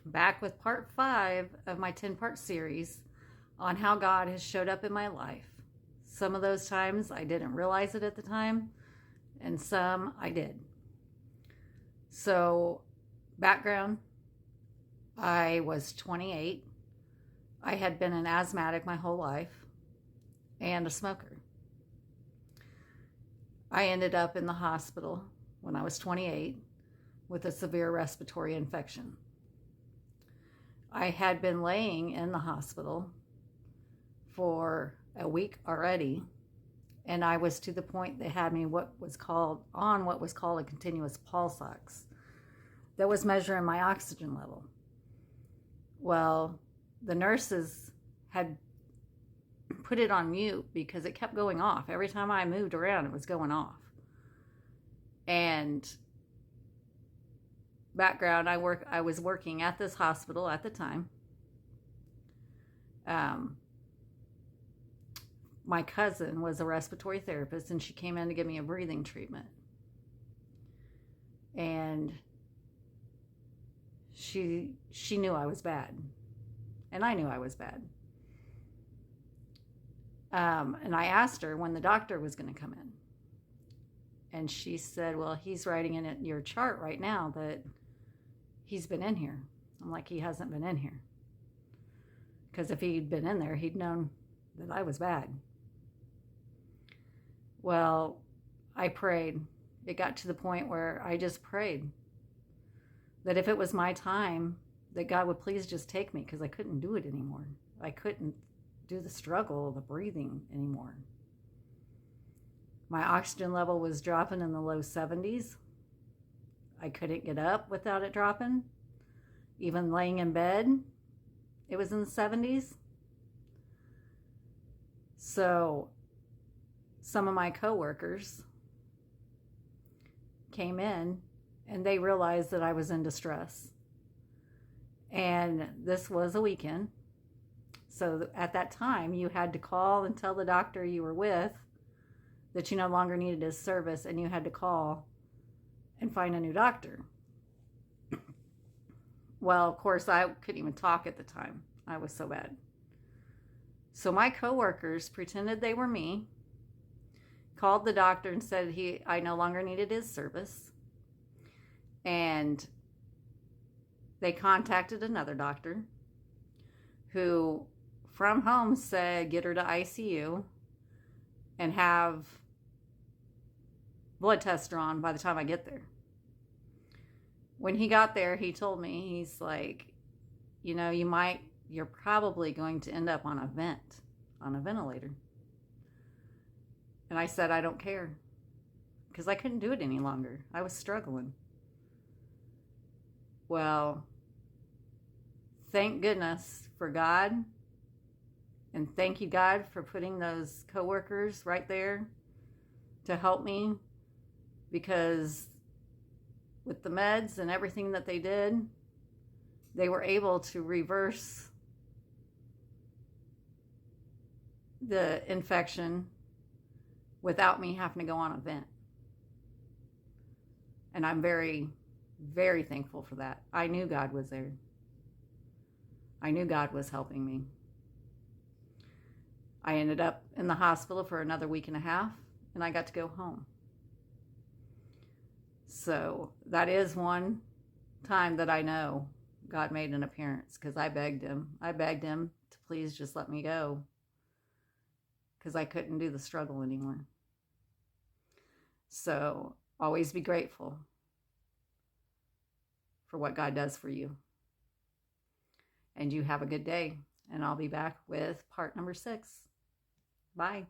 Back with part 5 of my 10-part series on how God has showed up in my life. Some of those times I didn't realize it at the time, and some I did. So, background, I was 28. I had been an asthmatic my whole life and a smoker. I ended up in the hospital when I was 28 with a severe respiratory infection. I had been laying in the hospital for a week already, and I was to the point they had me what was called a continuous pulse ox that was measuring my oxygen level. Well, the nurses had put it on mute because it kept going off. Every time I moved around, it was going off. And background, I was working at this hospital at the time. My cousin was a respiratory therapist, and she came in to give me a breathing treatment. And she knew I was bad, and I knew I was bad. And I asked her when the doctor was going to come in. And she said, well, he's writing in your chart right now that he's been in here. I'm like, he hasn't been in here. Because if he'd been in there, he'd known that I was bad. Well, I prayed. It got to the point where I just prayed that if it was my time, that God would please just take me, because I couldn't do it anymore. I couldn't do the struggle of the breathing anymore. My oxygen level was dropping in the low 70s. I couldn't get up without it dropping. Even laying in bed, it was in the 70s. So some of my coworkers came in and they realized that I was in distress. And this was a weekend. So at that time, you had to call and tell the doctor you were with that you no longer needed his service, and you had to call and find a new doctor. Well, of course, I couldn't even talk at the time. I was so bad. So my coworkers pretended they were me, called the doctor and said I no longer needed his service. And they contacted another doctor who from home said, get her to ICU and have blood tests drawn by the time I get there. When he got there, he told me, he's like, you're probably going to end up on a ventilator. And I said, I don't care, because I couldn't do it any longer. I was struggling. Well, thank goodness for God. And thank you, God, for putting those coworkers right there to help me, because with the meds and everything that they did, they were able to reverse the infection without me having to go on a vent. And I'm very, very thankful for that. I knew God was there. I knew God was helping me. I ended up in the hospital for another week and a half, and I got to go home. So that is one time that I know God made an appearance, because I begged him. I begged him to please just let me go, because I couldn't do the struggle anymore. So always be grateful for what God does for you. And you have a good day. And I'll be back with part number 6. Bye.